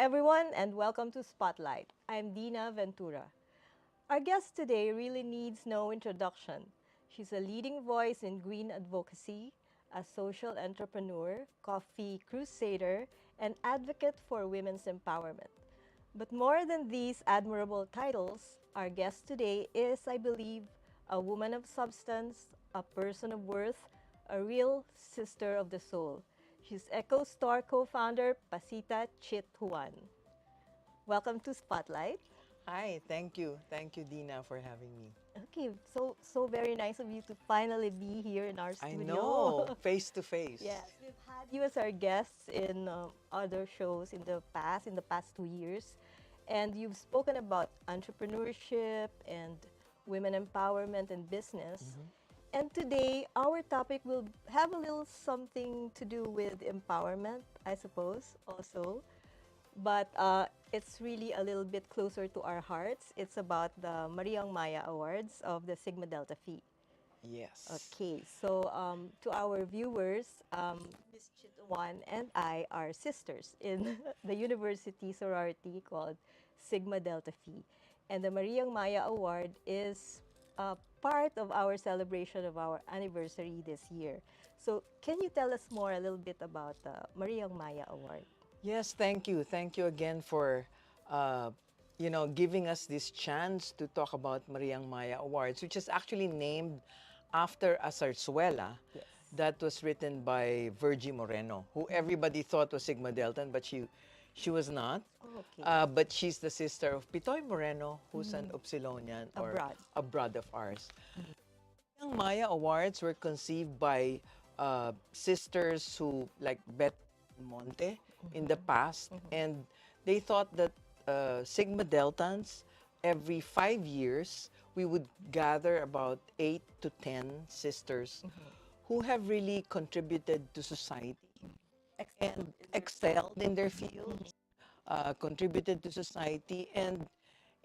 everyone, and welcome to Spotlight. I'm Dinah Ventura. Our guest today really needs no introduction. She's a leading voice in green advocacy, a social entrepreneur, coffee crusader, and advocate for women's empowerment. But more than these admirable titles, our guest today is, I believe, a woman of substance, a person of worth, a real sister of the soul. She's Echostore co-founder Pasita Chit Juan. Welcome to Spotlight. Hi, thank you. Thank you, Dina, for having me. Okay, so very nice of you to finally be here in our I studio. know, face to face. Yes, we've had you as our guests in other shows in the past 2 years, and you've spoken about entrepreneurship and women empowerment and business. And today, our topic will have a little something to do with empowerment, I suppose, also. But it's really a little bit closer to our hearts. It's about the Mariang Maya Awards of the Sigma Delta Phi. Yes. Okay, so to our viewers, Miss Chitwan and I are sisters in the university sorority called Sigma Delta Phi. And the Mariang Maya Award is part of our celebration of our anniversary this year. So can you tell us more a little bit about the Mariang Maya Award? Yes, thank you. Thank you again for, uh, giving us this chance to talk about Mariang Maya Awards, which is actually named after a zarzuela Yes. that was written by Virgie Moreno, who everybody thought was Sigma Deltan, but she was not. Okay. But she's the sister of Pitoy Moreno, who's an Upsilonian or Abroad. a brood of ours. Young Maya Awards were conceived by sisters who like Bet Monte in the past, and they thought that Sigma Deltans, every 5 years, we would gather about 8 to 10 sisters who have really contributed to society and excelled in their fields, contributed to society, and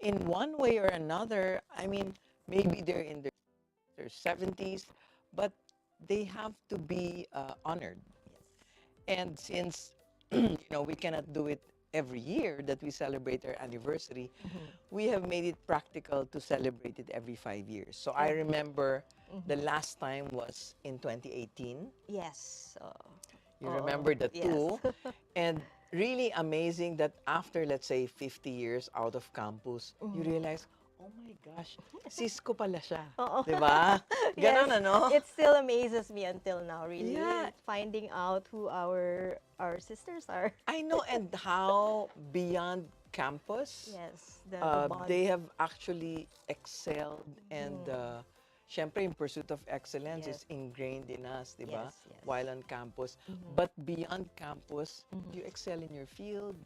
in one way or another, I mean, maybe they're in their 70s, but they have to be honored. And since we cannot do it every year that we celebrate our anniversary, we have made it practical to celebrate it every 5 years. So I remember the last time was in 2018. Yes. You remember the yes. two. And really amazing that after, let's say, 50 years out of campus, you realize, oh my gosh, sis ko pala siya. Oo. Diba? Yes, Ganon, ano? it still amazes me until now, really, Yeah, finding out who our sisters are. I know. And how beyond campus, Yes, the bond. they have actually excelled, and syempre, in pursuit of excellence Yes, is ingrained in us, di ba? yes, yes. While on campus. But beyond campus, you excel in your field,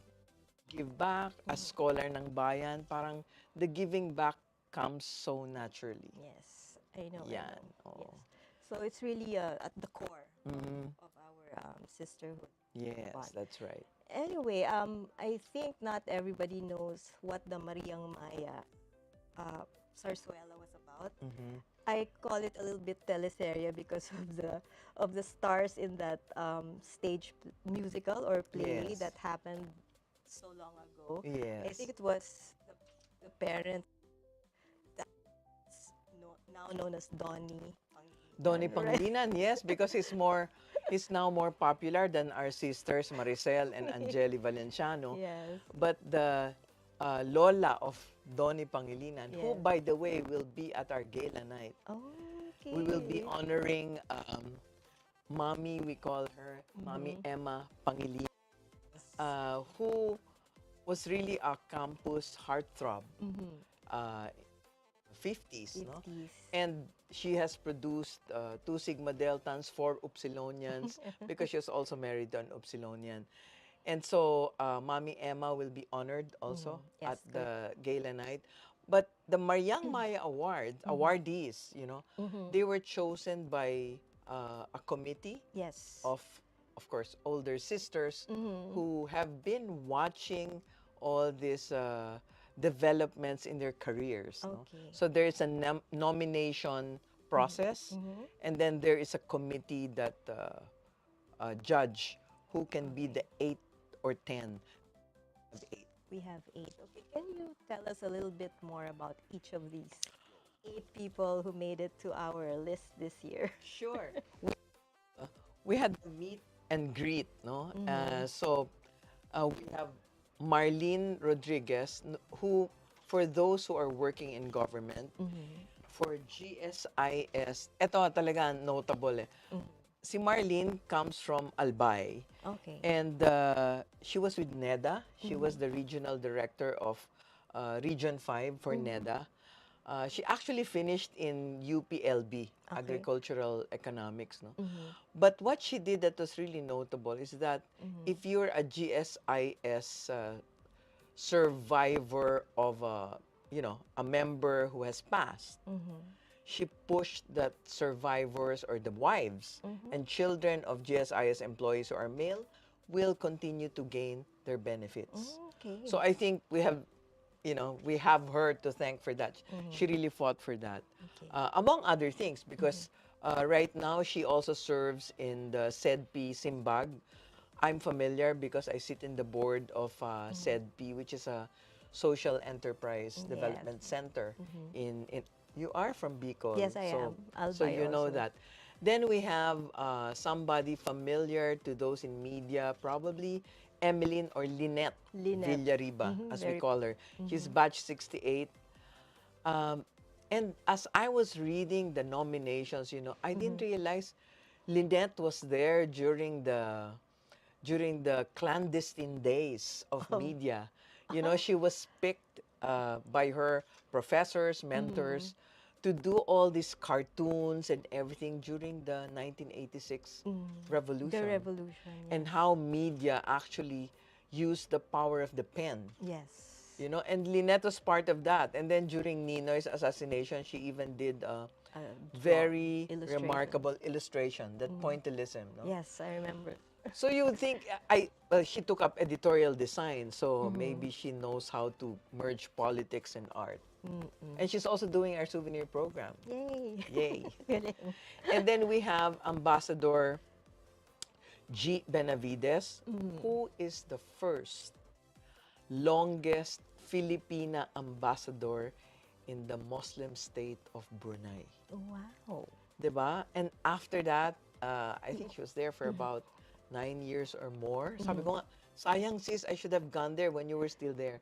give back, as scholar ng bayan, parang the giving back comes so naturally. Yes, I know, I Yan. know. Oh. Yes. So it's really at the core of our sisterhood Yes, bond. that's right. Anyway, I think not everybody knows what the Mariang Maya Sarsuela was about. I call it a little bit teleserye because of the stars in that musical or play Yes. that happened so long ago. I think Yes. it was the parents that's now known as Donnie Donnie Pangilinan, right? Pangilinan, yes, because he's now more popular than our sisters Maricel and Angeli Valenciano. Yes. But the Lola of Donnie Pangilinan, who, Yes. by the way, will be at our gala night. We will be Okay. honoring Mommy, we call her, Mommy Emma Pangilinan, who was really a campus heartthrob. Uh, 50s, no? 50s. And she has produced two Sigma Deltans, four Upsilonians, because she was also married to an Upsilonian. And so, Mommy Emma will be honored also Yes, at correct. the gala night. But the Mariang Maya Awards, awardees, they were chosen by a committee Yes. of course, older sisters who have been watching all these developments in their careers. No? Okay. So there is a nomination process, and then there is a committee that judge who can be Okay. the 8 or 10. have 8. We have 8. Okay, can you tell us a little bit more about each of these 8 people who made it to our list this year? Sure. Uh, we had the meet and greet, no? Mm-hmm. We have Marlene Rodriguez, who, for those who are working in government, Mm-hmm. for GSIS, ito talaga notable eh. Mm-hmm. Si Marlene comes from Albay, Okay. and she was with NEDA. She was Mm-hmm. the regional director of Region 5 for Mm-hmm. NEDA. She actually finished in UPLB, Okay. Agricultural Economics. No? Mm-hmm. But what she did that was really notable is that Mm-hmm. if you're a GSIS survivor of a member who has passed, Mm-hmm. she pushed that survivors or the wives Mm-hmm. and children of GSIS employees who are male will continue to gain their benefits. Okay. So I think we have her to thank for that. She Mm-hmm. really fought for that, Okay. among other things, Mm-hmm. because right now she also serves in the SEDP Simbag. I'm familiar because I sit in the board of Mm-hmm. SEDP, which is a social enterprise Yes. development center Mm-hmm. in you are from Bicol, Yes, I am. I'll so buy you know also. that. Then we have somebody familiar to those in media, probably Emeline or Lynette Lynette. Villariba, Mm-hmm. as we Very. call her. She's Mm-hmm. batch 68. Um, and as I was reading the nominations, I didn't Mm-hmm. realize Lynette was there during the clandestine days of Oh. media. She was picked by her professors, Mm-hmm. mentors, to do all these cartoons and everything during the 1986 Mm-hmm. The revolution, revolution, and yes. how media actually used the power of the pen. Yes. And Lynette was part of that. And then during Ninoy's assassination, she even did a Draw very illustration. remarkable illustration, that Mm. pointillism, no? Yes, I remember. So you would think well, she took up editorial design, so Mm-hmm. maybe she knows how to merge politics and art. Mm-mm. And she's also doing our souvenir program. Yay! Yay. Galing. And then we have Ambassador G. Benavides, Mm. who is the first longest Filipina ambassador in the Muslim state of Brunei. Wow. 'Di ba? And after that, I think she was there for about 9 years or more. Sabi ko nga, sayang sis, I should have gone there when you were still there.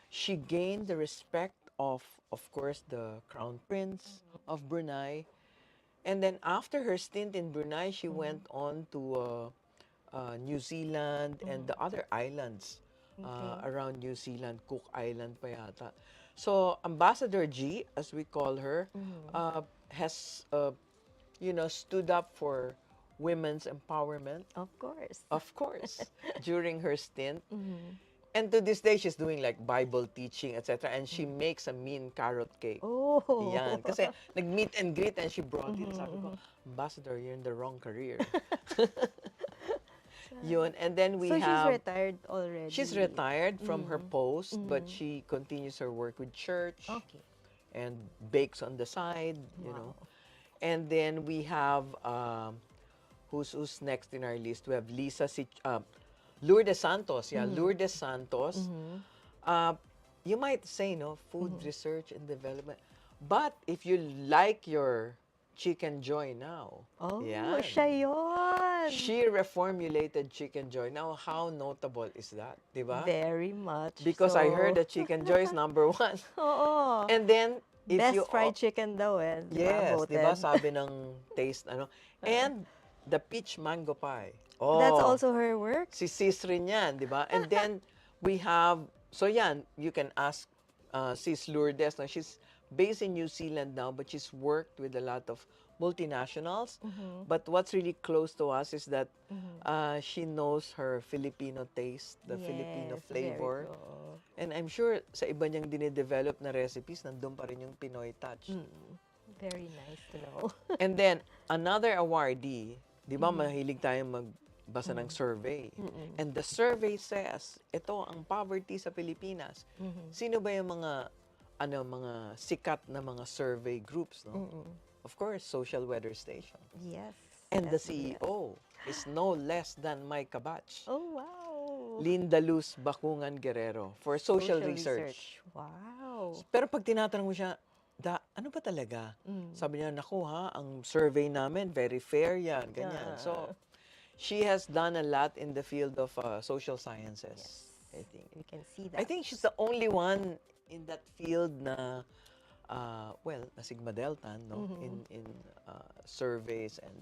She gained the respect of course, the Crown Prince of Brunei. And then after her stint in Brunei, she went on to New Zealand and the other islands Okay. around New Zealand, Cook Island pa yata. So Ambassador G, as we call her, has stood up for women's empowerment, Of course. of course, during her stint. Mm-hmm. And to this day, she's doing like Bible teaching, etc. And she makes a mean carrot cake. Oh. Yan. Kasi nag-meet and greet and she brought it. Mm-hmm, Sabi ko, mm-hmm. Ambassador, you're in the wrong career. Yun. And then we So she's have, retired already. she's retired from her post, but Mm-hmm. she continues her work with church Okay. and bakes on the side. Wow. And then we have, who's next in our list? We have Lourdes Santos. Yeah, Lourdes Santos. Mm-hmm. Uh, you might say, no, food research and development. But if you like your Chicken Joy now, Oh, yan. siya yun. She reformulated Chicken Joy. Now, how notable is that? Diba? Very much. Because I heard So, that Chicken Joy is number one. oo. And then, if Best you... fried chicken daw eh. Di ba? Yes, di ba Voted. sabi ng taste, ano? And the peach mango pie. That's Oh, also her work? si sis rin yan, di ba? And then, we have, so yan, you can ask Sis Lourdes. Now, she's based in New Zealand now, but she's worked with a lot of multinationals. But what's really close to us is that she knows her Filipino taste, the Filipino Yes, very flavor. good. And I'm sure sa iba niyang dinidevelop na recipes, nandun pa rin yung Pinoy touch. Very nice to know. And then, another awardee, di ba mahilig tayo magbasa ng survey. And the survey says, ito ang poverty sa Pilipinas. Sino ba yung mga sikat na mga survey groups, no? Of course, Social Weather Station. Yes. And the yes, yes. CEO is no less than my kabatch. Oh, wow. Linda Luz Bacungan Guerrero for social research. Wow. Pero pag tinatanong mo siya, ano ba talaga? Sabi niya, naku ha, ang survey namin, very fair yan, ganyan. So, she has done a lot in the field of social sciences, I think. We can see I that. think she's the only one in that field na, well, na Sigma Delta, no? In surveys and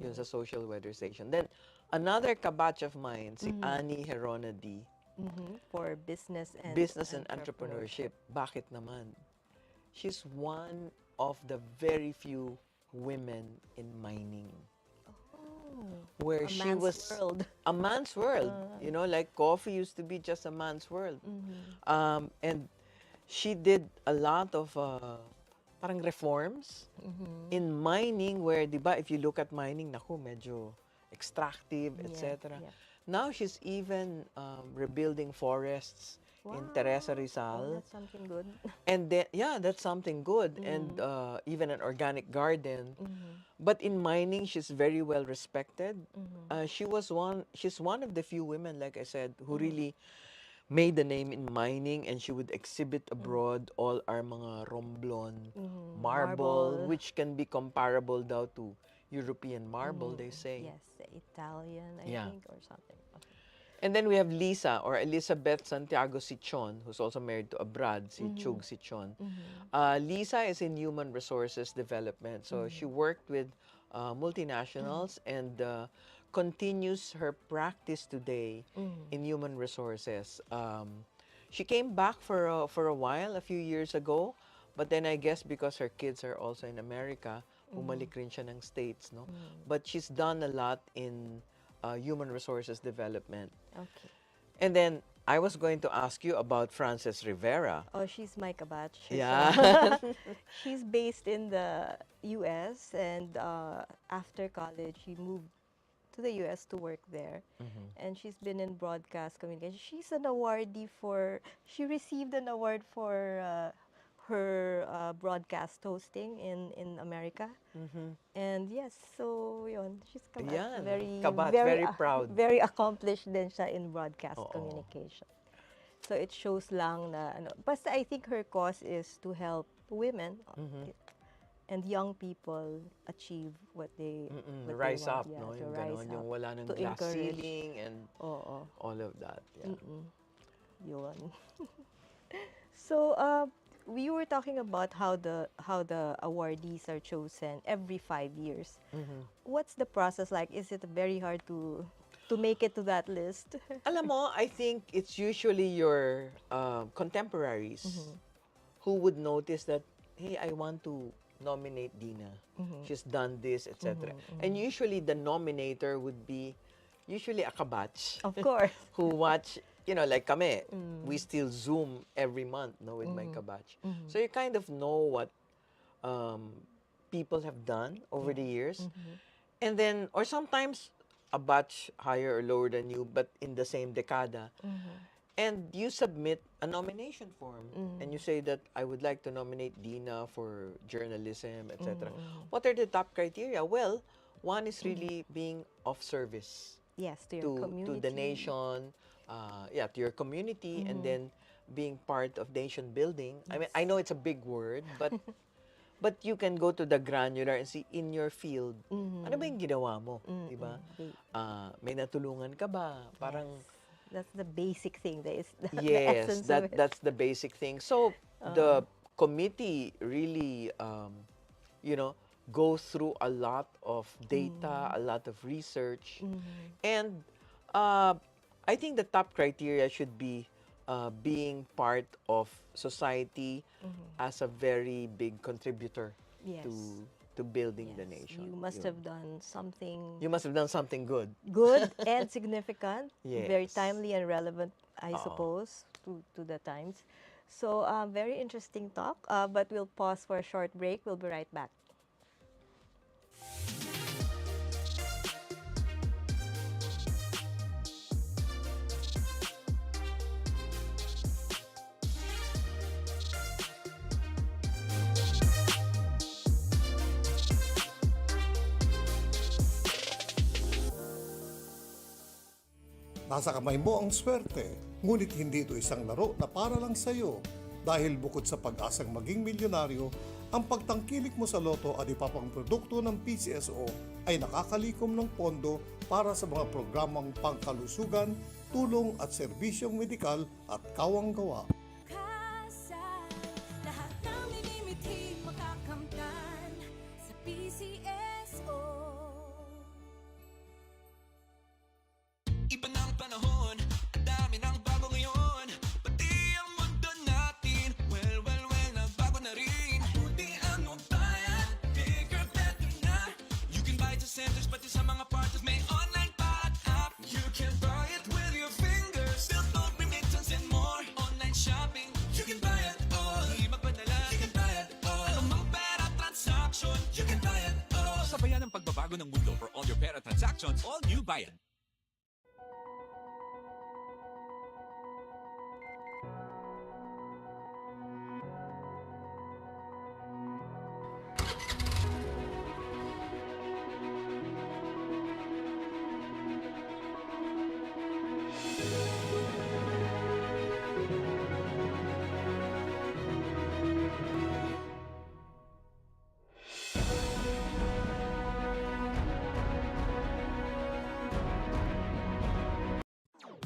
yun sa social weather station. Then, another kabatch of mine, si Annie Heronadi, For business and entrepreneurship. Bakit naman? She's one of the very few women in mining. Where A she man's was world. a man's world. You know, like coffee used to be just a man's world. And she did a lot of parang reforms in mining where, di ba, if you look at mining, naku, medyo extractive, etc. Yeah. Now she's even rebuilding forests in Teresa Rizal. That's something good. And then, yeah, that's something good. And even an organic garden. But in mining, she's very well respected. She's one of the few women, like I said, who really made the name in mining, and she would exhibit abroad all our mga romblon, marble, Marble. which can be comparable daw to European marble, they say. Yes, the Italian, I Yeah. think, or something. Okay. And then we have Lisa, or Elizabeth Santiago Sichon, who's also married to a Brad, si Chug Sichon. Lisa is in human resources development. So she worked with multinationals and continues her practice today in human resources. She came back for a while, a few years ago, but then I guess because her kids are also in America, bumalik rin siya ng States, no? But she's done a lot in human resources development. Okay. And then I was going to ask you about Frances Rivera. Oh, she's my kabatch. Yeah. She's based in the U.S. and after college, she moved to the U.S. to work there. And she's been in broadcast communication. She's an awardee she received an award for her broadcast hosting in America. And yes, so yun, she's kabatch. Yan, Very, kabatch, very proud. Very accomplished din siya in broadcast Oo. communication. So it shows lang na ano. Basta I think her cause is to help women and young people achieve what they Rise want. up, Yeah, no? to Yung rise ganon, up, yung wala ng to glass encourage. ceiling and Oo. all of that. Yeah. Yun. So we were talking about how the awardees are chosen every 5 years. What's the process like? Is it very hard to make it to that list? Alam mo, I think it's usually your contemporaries who would notice that, hey, I want to nominate Dinah. She's done this, etc. And usually the nominator would be usually a kabatch Of course. who watch, you know, like kami, we still Zoom every month, no, with my kabatch. So you kind of know what people have done over the years. And then, or sometimes a batch higher or lower than you, but in the same decada. And you submit a nomination form and you say that I would like to nominate Dinah for journalism, etc. What are the top criteria? Well, one is really being of service Yes, to your community. to the nation, to your community, and then being part of nation building. I mean, I know it's a big word, but but you can go to the granular and see in your field, ano ba yung ginawa mo, di ba? May natulungan ka ba? Parang That's the basic thing. That is the yes, essence of it. that's the basic thing. So the committee really, you know, go through a lot of data, a lot of research, and I think the top criteria should be being part of society as a very big contributor Yes. to building the Yes, nation. you must Yun. have done something You must have done something good. good and significant, very Yes. timely and relevant, I suppose, to the times. So, very interesting talk, but we'll pause for a short break. We'll be right back. Nasa kamay mo ang swerte, ngunit hindi ito isang laro na para lang sa'yo. Dahil bukod sa pag-asang maging milyonaryo, ang pagtangkilik mo sa loto at ipapang produkto ng PCSO ay nakakalikom ng pondo para sa mga programang pangkalusugan, tulong at serbisyong medikal at kawang-gawa. Lahat ng minimiting makakamtan sa PCSO. Iba ng panahon, dami ng bago ngayon. Pati ang mundo natin, well, nagbago na rin. Buti ano bayan, bigger, better na. You can buy it sa centers, pati sa mga parties, may online pa at app. You can buy it with your fingers, still don't remittance and more. Online shopping, you can buy it all. Di magpadala, you can buy it all. Anumang pera transaction, you can buy it all. Sabayan ang pagbabago ng mundo for all your pera transactions, all new Bayan.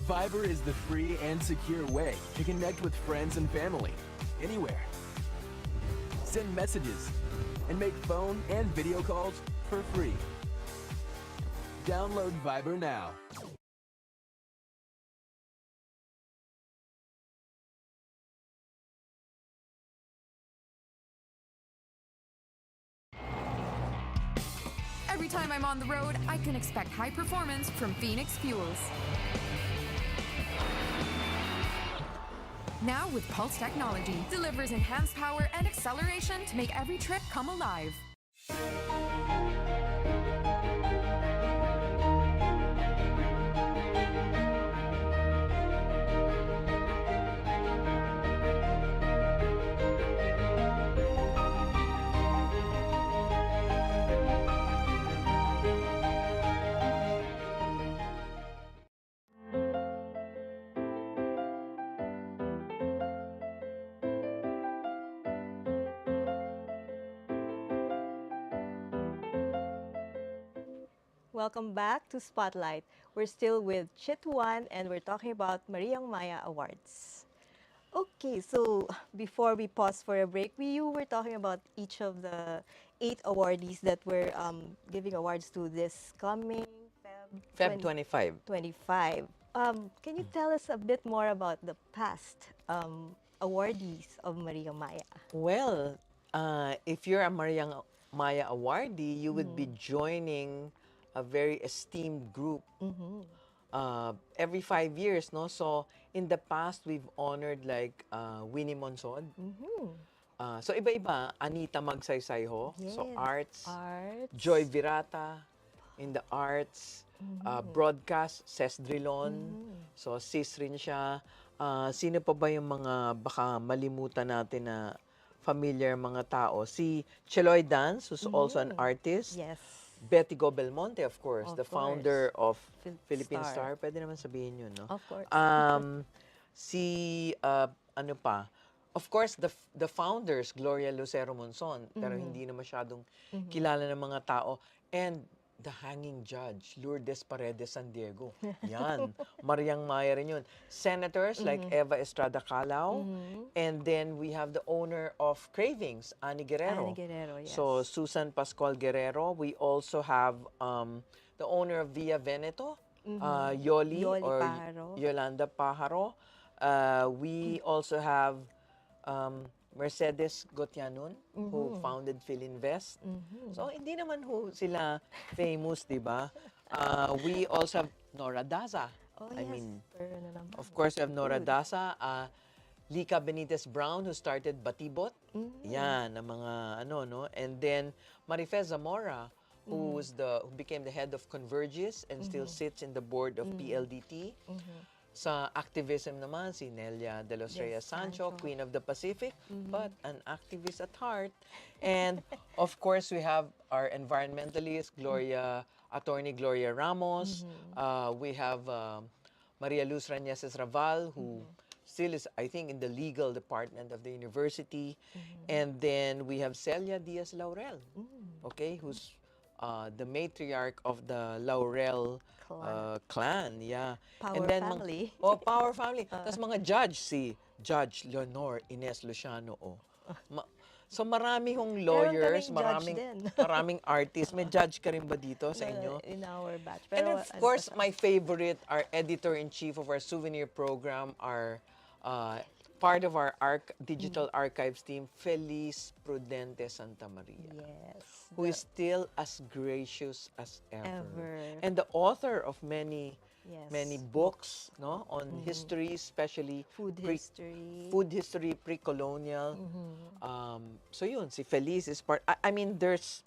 Viber is the free and secure way to connect with friends and family anywhere. Send messages and make phone and video calls for free. Download Viber now. Every time I'm on the road, I can expect high performance from Phoenix Fuels. Now with Pulse technology, delivers enhanced power and acceleration to make every trip come alive. Welcome back to Spotlight. We're still with Chit Juan and we're talking about Mariang Maya Awards. Okay, so before we pause for a break, you were talking about each of the 8 awardees that we're giving awards to this coming Feb 25. 25. Can you tell us a bit more about the past awardees of Mariang Maya? Well, if you're a Mariang Maya awardee, you would be joining a very esteemed group every 5 years, no? So in the past, we've honored like Winnie Monsod. So iba-iba, Anita Magsaysayho, so arts. Joy Virata in the arts. Broadcast, Ces Drilon. So sis rin siya. Sino pa ba yung mga baka malimutan natin na familiar mga tao? Si Cheloy Dance, who's also an artist. Yes. Betty Go Belmonte, of course, Of the course. founder of Philippine Star. Star. Pwede naman sabihin yun, no? Of course. Ano pa? Of course, the founders, Gloria Lucero Monzon, pero hindi na masyadong kilala ng mga tao. And the hanging judge, Lourdes Paredes San Diego. Yan. Mariang Maya rin yun. Senators like Eva Estrada Calao. And then we have the owner of Cravings, Ani Guerrero. Ani Guerrero, yes. So Susan Pascual Guerrero. We also have the owner of Via Veneto, Yoli or Pajaro. Yolanda Pajaro. We also have Mercedes Gotianon, who founded Philinvest. So, hindi naman ho sila famous, di ba? We also have Nora Daza. Oh, I yes. mean, Pero na naman. of course, we have Nora Daza. Lika Benitez Brown, who started Batibot. Yan, ang mga ano, no? And then, Marifez Zamora, who became the head of Convergys and still sits in the board of PLDT. Sa activism naman, si Nelia de los Reyes Sancho, Queen of the Pacific, but an activist at heart. And of course, we have our environmentalist, Attorney Gloria Ramos. We have Maria Luz Rañeses Raval, who still is, I think, in the legal department of the university. And then we have Celia Diaz Laurel, okay, who's the matriarch of the Laurel clan, yeah. Power and then family. Power family. Tapos mga judge, si Judge Leonor Ines Luciano, so marami hong lawyers, kaming judge maraming din. maraming artists. May judge ka rin ba dito sa inyo? In our batch. And Pero of ano course, pa siya? my favorite, our editor-in-chief of our souvenir program, our part of our digital archives team, Feliz Prudente Santa Maria, Yes. who is still as gracious as ever. Ever. And the author of many Yes. books, no, on history, especially Food history. food history, pre-colonial. So yun, si Feliz is part. I mean, there's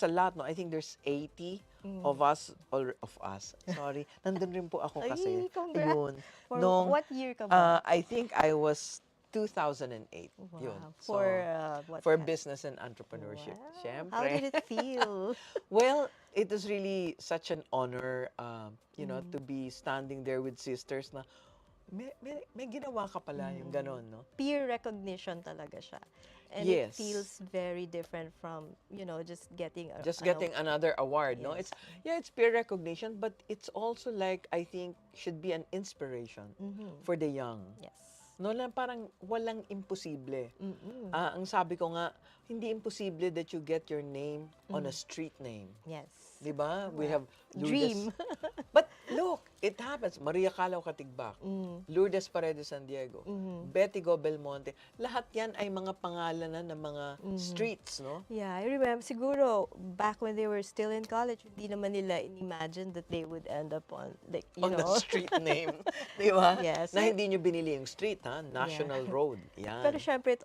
a lot, no? I think there's 80 of us, or of us. Sorry, nandun rin po ako kasi. Ay, congrats. Ayun. For Nung, what year ka ba? I think I was 2008. Wow. Yun. For So, what for kind? business and entrepreneurship. Wow. Siyempre. How did it feel? Well, it was really such an honor, you know, to be standing there with sisters na may ginawa ka pala yung ganon, no? Peer recognition talaga siya. And Yes. it feels very different from, just getting Another award, no? Yes. It's peer recognition, but it's also like, I think, should be an inspiration for the young. Yes. No, lang parang walang imposible. Ang sabi ko nga, hindi imposible that you get your name on a street name. Yes. Di ba? We have Dream. But look, it happens. Maria Calao Katigbak, Lourdes Paredes San Diego, Betty Go Belmonte. Lahat yan ay mga pangalan na ng mga streets, no? Yeah, I remember, siguro, back when they were still in college, hindi naman nila in-imagine that they would end up on, like, On the street name. Di ba? Yes. Na hindi nyo binili yung street, ha? National Road. Yan. Pero syempre, it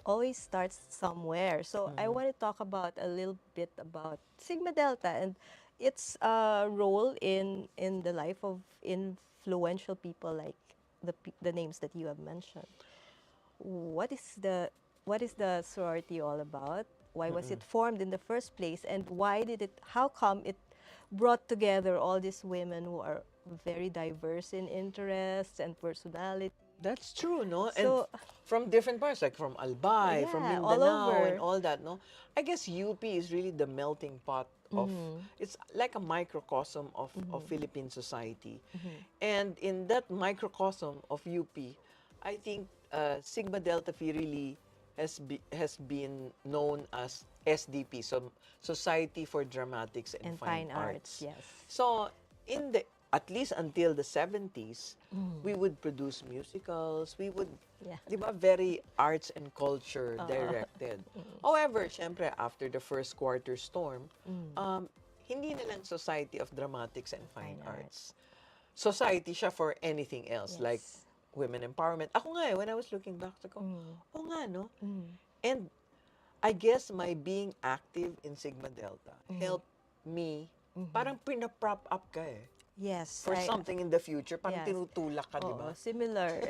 always starts somewhere. So I want to talk about a little bit about Sigma Delta and its role in the life of influential people like the names that you have mentioned. What is the sorority all about? Why was it formed in the first place, and how come it brought together all these women who are very diverse in interests and personality? That's true, no? So- And from different parts, like from Albay, from Yeah, all Mindanao, over. and all that, no? I guess UP is really the melting pot of, it's like a microcosm of Philippine society. And in that microcosm of UP, I think Sigma Delta Phi really has been known as SDP, so Society for Dramatics and Fine Arts. Yes. So, at least until the 70s, we would produce musicals. We would, Yeah. di ba, very arts and culture directed. However, syempre, after the first quarter storm, hindi na lang Society of Dramatics and Fine Arts. Society siya for anything else, like women empowerment. Ako nga when I was looking back, ko, oh nga, no? And I guess my being active in Sigma Delta helped me, parang pinaprop up ka Yes. for something in the future, parang Yes. tinutulak ka, di ba? Oo, similar.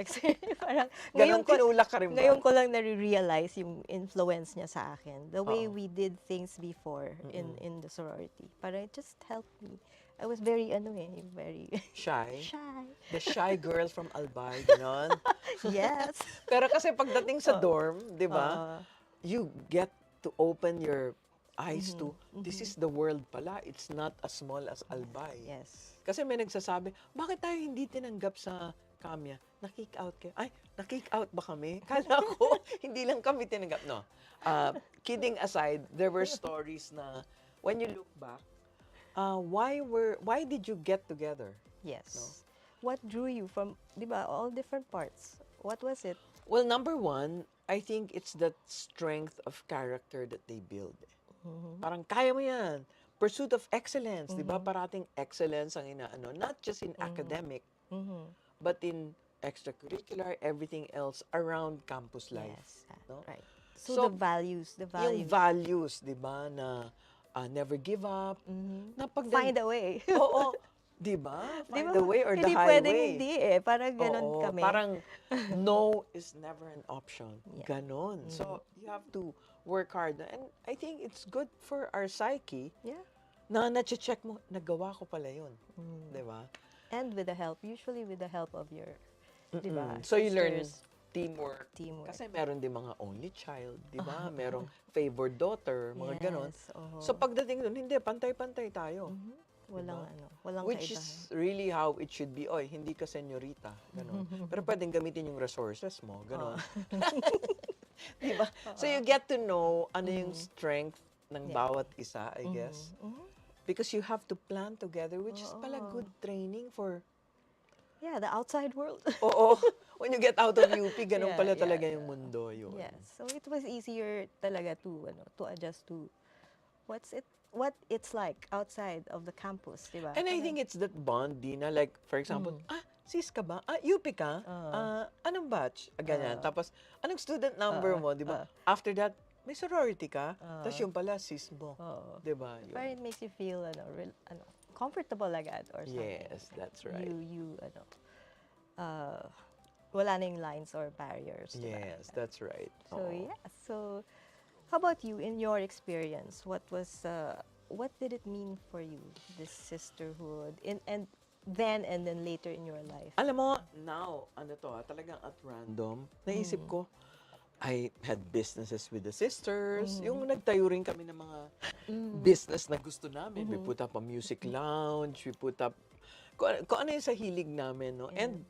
Parang, Ganon tinulak ka rin ba? Ngayon ko lang nare-realize yung influence niya sa akin. The way we did things before in the sorority. Parang it just helped me. I was very, very Shy. shy. The shy girl from Albay, ganon. Yes. Pero kasi pagdating sa dorm, di ba, you get to open your eyes to, this is the world pala. It's not as small as Albay. Yes. Kasi may nagsasabi, bakit tayo hindi tinanggap sa Kamya? Na-kick out kayo. Ay, na-kick out ba kami? Kala ko, hindi lang kami tinanggap. No. Kidding aside, there were stories na, when you look back, why did you get together? Yes. No? What drew you from, di ba, all different parts? What was it? Well, number one, I think it's that strength of character that they build. Parang kaya mo yan. Pursuit of excellence, di ba? Parating excellence ang inaano. Not just in academic, but in extracurricular, everything else around campus life. Yes. No? Right. So, the values. Yung values, di ba, na never give up. Na Find a way. Oo. Di ba? Di Find ba? the way or the Hindi highway. pwedeng hindi Parang ganon Oo, kami. Parang no is never an option. Yeah. Ganon. So, you have to work hard. And I think it's good for our psyche Yeah. na na-check mo, nagawa ko pala yun. Di ba? And with the help, usually with the help of your, di ba, So you learn sisters, teamwork. teamwork. Kasi meron din mga only child, di ba? Merong favored daughter, mga ganon. Yes, oo. So pagdating doon, hindi, pantay-pantay tayo. Walang walang Which kaibahan. is really how it should be. Oy, hindi ka senyorita, ganon. Pero pwedeng gamitin yung resources mo, ganon. Di ba? So you get to know ano yung strength ng bawat isa, I guess. Because you have to plan together, which is pala good training for... Yeah, the outside world. Oo. When you get out of UP, ganun Yeah, pala yeah, talaga yung mundo yun. Yes. So it was easier talaga to adjust to what it's like outside of the campus, di ba? And I think it's that bond, Dina. Like, for example, sis ka ba? UP ka? Anong batch? Ganyan. Tapos, anong student number mo? Di ba? After that, may sorority ka? Tapos yung pala, sis mo. Di ba? Yun. Parang it makes you feel comfortable agad or something. Yes, that's right. Wala na yung lines or barriers. Diba? Yes, that's right. So Oo. yeah. So how about you in your experience? What did it mean for you, this sisterhood, and then later in your life? Alam mo, now, talagang at random, naisip ko, I had businesses with the sisters. Yung nagtayo rin kami ng mga business na gusto namin. We put up a music lounge. We put up, kung ano yung sa hilig namin. No? And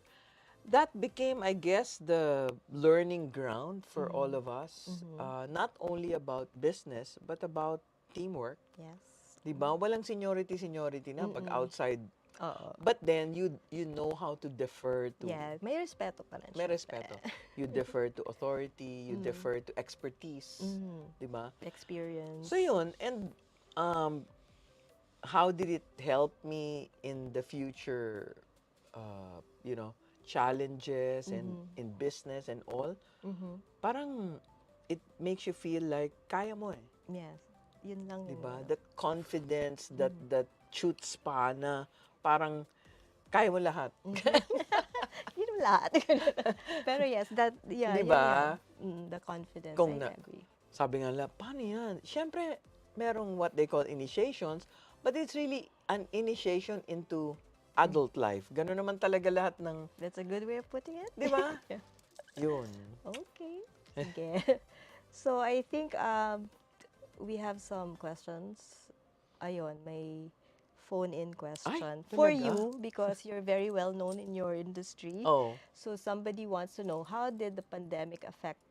that became, I guess, the learning ground for all of us. Not only about business, but about teamwork. Yes. Diba? Walang seniority na pag outside. But then, you know how to defer to... Yeah, may respeto pa rin. May syempre. respeto. You defer to authority, you defer to expertise. Diba? Experience. So yun, and how did it help me in the future, challenges and in business and all? Parang it makes you feel like kaya mo eh. Yes. Yun lang yun. Diba? That confidence, that chutzpah na parang kaya mo lahat. Yun yung lahat. Pero yes, Diba? Yun. The confidence, Kung I agree. Sabi nga nila, paano yan? Siyempre, merong what they call initiations, but it's really an initiation into adult life. Ganun naman talaga lahat ng, That's a good way of putting it. di ba? Yeah. Yun. Okay. Sige. So I think we have some questions. Ayun, may phone-in question for talaga? you because you're very well known in your industry. Oh. So somebody wants to know, how did the pandemic affect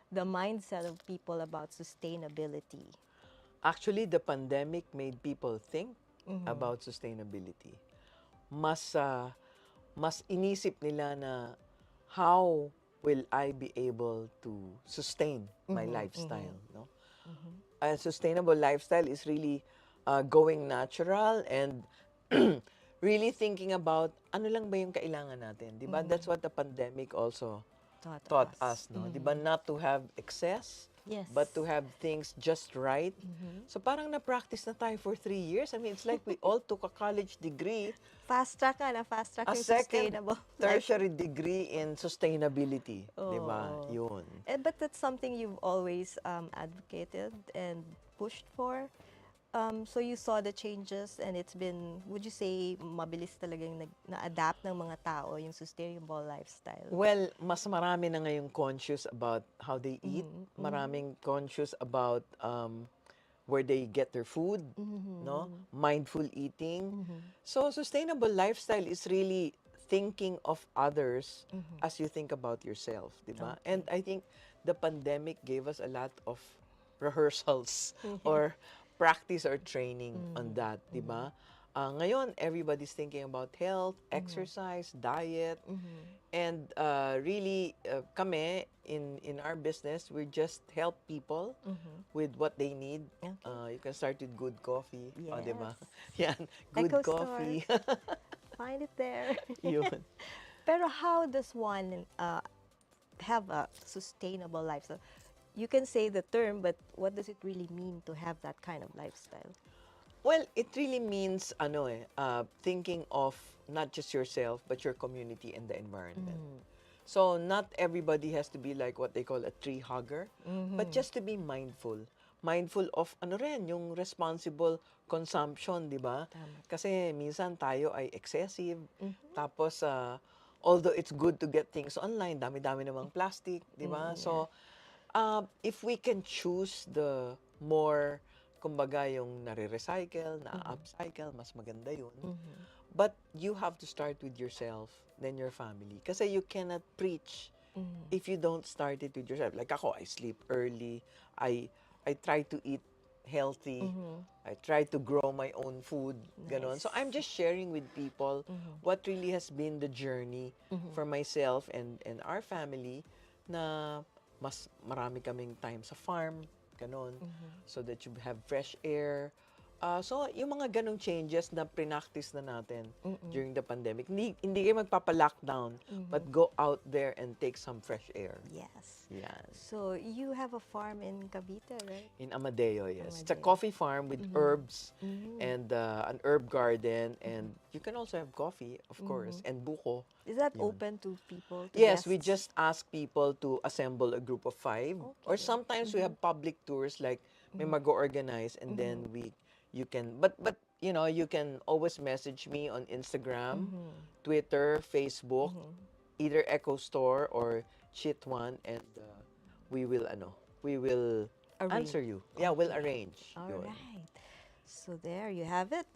the mindset of people about sustainability? Actually, the pandemic made people think about sustainability. Mas inisip nila na how will I be able to sustain my lifestyle, no? A sustainable lifestyle is really going natural and really thinking about ano lang ba yung kailangan natin, 'di ba? That's what the pandemic also taught us, no? 'Di ba, not to have excess, Yes. but to have things just right. So parang na-practice na tayo for 3 years. I mean, it's like we all took a college degree, Fast track a yung second, sustainable tertiary degree in sustainability, 'di ba? Oo. Yun. But that's something you've always advocated and pushed for. So you saw the changes and it's been, would you say, mabilis talaga yung na-adapt ng mga tao yung sustainable lifestyle? Well, mas marami na ngayong conscious about how they eat. Maraming conscious about where they get their food, no? Mindful eating. So sustainable lifestyle is really thinking of others as you think about yourself, di ba? And I think the pandemic gave us a lot of rehearsals or practice or training on that, di ba? Ngayon, everybody's thinking about health, exercise, diet, and really, kami, in our business, we just help people with what they need. Okay. You can start with good coffee, Yes. di ba? Yan, good Echostore. coffee. Find it there. Yun. Pero how does one have a sustainable lifestyle? You can say the term, but what does it really mean to have that kind of lifestyle? Well, it really means thinking of not just yourself, but your community and the environment. So not everybody has to be like what they call a tree hugger, but just to be mindful. mindful of ano rin, yung responsible consumption, di ba? Kasi minsan tayo ay excessive. Tapos, although it's good to get things online, dami-dami namang plastic, di ba? So, if we can choose the more, kumbaga, yung nare-recycle, na-upcycle, mas maganda yun. But you have to start with yourself, then your family. Kasi you cannot preach if you don't start it with yourself. Like ako, I sleep early. I try to eat healthy. I try to grow my own food. Ganon. So I'm just sharing with people what really has been the journey for myself and our family na mas marami kaming time sa farm. Ganon. So that you have fresh air. So, yung mga ganong changes na practice na natin during the pandemic, hindi kayo magpapa-lockdown, but go out there and take some fresh air. Yes. Yan. So you have a farm in Cavite, right? In Amadeo, yes. It's a Amadeo. coffee farm with herbs and an herb garden, and you can also have coffee, of course, and buko. Is that Yun. open to people? To Yes, we guests? just ask people to assemble a group of 5. Or Okay. sometimes we have public tours, like may mag-organize, and then you can, but you know, you can always message me on Instagram, Twitter, Facebook, either Echostore or Chit Juan, and we will answer you. Yeah, we'll arrange. All Yun. right. So there you have it.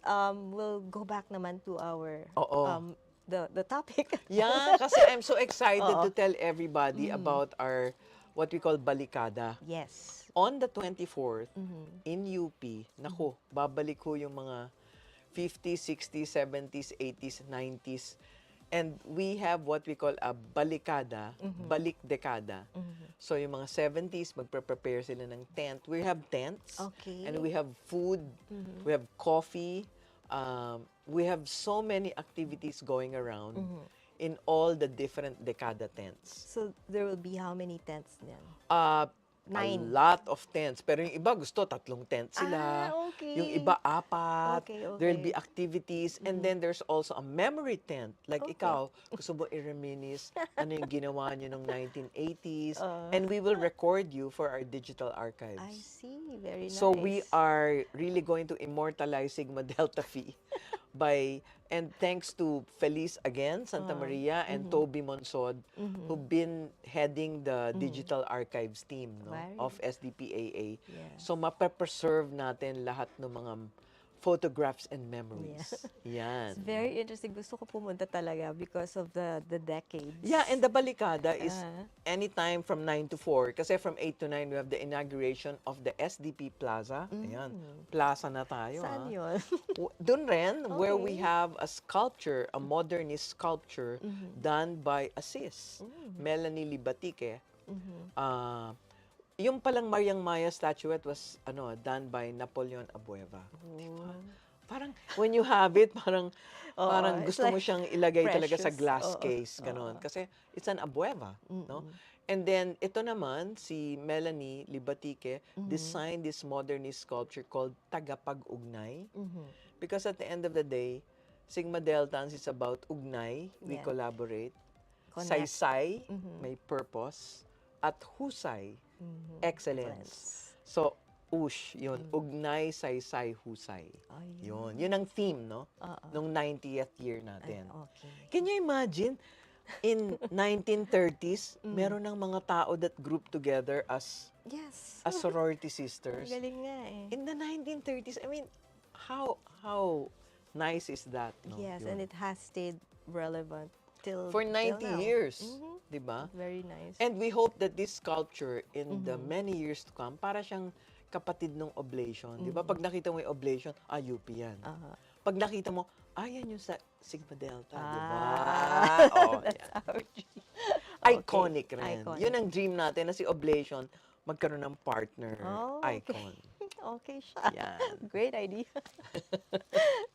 We'll go back naman to our Oo. the topic. Yeah, kasi I'm so excited to tell everybody about our what we call balikada. Yes. On the 24th, in UP, naku, babalik ko yung mga 50s, 60s, 70s, 80s, 90s. And we have what we call a balikada, balik dekada. So yung mga 70s, magpre-prepare sila ng tent. We have tents. Okay. And we have food. We have coffee. We have so many activities going around in all the different dekada tents. So there will be how many tents then? A 9. lot of tents. Pero yung iba gusto 3 tents sila. Okay. Yung iba 4. Okay, There'll okay. be activities. And then there's also a memory tent. Like ikaw, gusto mo i-reminisce ano yung ginawa nyo ng 1980s. And we will record you for our digital archives. I see. Very nice. So we are really going to immortalize Sigma Delta Phi and thanks to Feliz again, Santa Maria, and Toby Monsod, who've been heading the digital archives team Very. of SDPAA. Yes. So mapapreserve natin lahat ng mga photographs and memories. Yan. It's very interesting. Gusto ko pumunta talaga because of the decades. Yeah, and the balikada is anytime from 9 to 4. Kasi from 8 to 9, we have the inauguration of the SDP Plaza. Ayan, plaza na tayo. Saan yun? Doon rin, where we Okay. have a sculpture, a modernist sculpture done by a sis, Melanie Libatique. Yung palang Mariang Maya statuette was done by Napoleon Abueva. Diba? Parang when you have it, parang it's gusto mo like siyang ilagay talaga sa precious. glass Oo. case, ganon. Kasi it's an Abueva, no? And then ito naman si Melanie Libatique designed this modernist sculpture called Tagapag-Ugnay. Because at the end of the day, Sigma Deltans is about ugnay, we Yeah. collaborate. Connect. Saysay, may purpose, at husay, excellence. So, yun, ugnay, saysay, husay. Yun. Yun ang theme, no? Nung 90th year natin. Okay. Can you imagine, in 1930s, meron ng mga tao that group together as Yes. sorority Ang sisters. galing nga eh. In the 1930s, I mean, how nice is that? No? Yes, Yun. and it has stayed relevant till For 90 till now. years, di ba? Very nice. And we hope that this sculpture in the many years to come, para siyang kapatid ng oblation. Di ba? Pag nakita mo yung oblation, UP yan. Pag nakita mo, yan yung sa Sigma Delta, di ba? Oh, yan. Our dream. Iconic rin. Iconic. Yun ang dream natin na si oblation magkaroon ng partner Okay. icon. Okay siya. Yan. Great idea.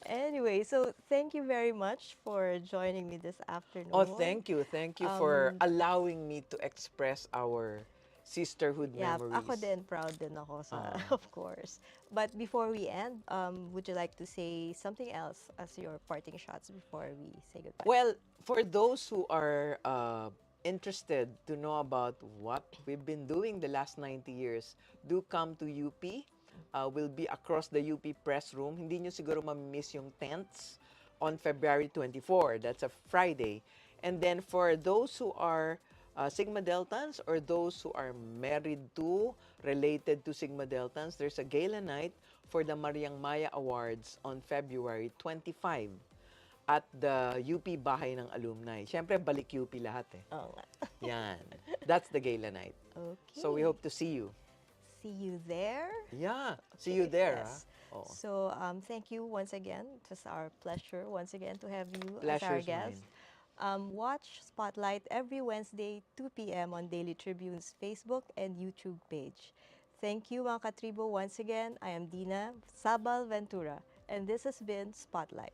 Anyway, so thank you very much for joining me this afternoon. Oh, thank you. Thank you for allowing me to express our sisterhood Yeah, memories. ako din, proud din ako sa, of course. But before we end, would you like to say something else as your parting shots before we say goodbye? Well, for those who are interested to know about what we've been doing the last 90 years, do come to UP. We'll be across the UP press room. Hindi nyo siguro mamimiss yung tents on February 24. That's a Friday. And then for those who are Sigma Deltans or those who are married to, related to Sigma Deltans, there's a gala night for the Mariang Maya Awards on February 25 at the UP Bahay ng Alumni. Siyempre, balik UP lahat eh. Oo nga. Yan. That's the gala night. Okay. So we hope to see you. See you there. Yeah, see you there. Yes. Ah. Oh. So thank you once again. It was our pleasure once again to have you as our Pleasure's guest. Watch Spotlight every Wednesday, 2 p.m. on Daily Tribune's Facebook and YouTube page. Thank you, mga katribo, once again. I am Dinah Sabal Ventura, and this has been Spotlight.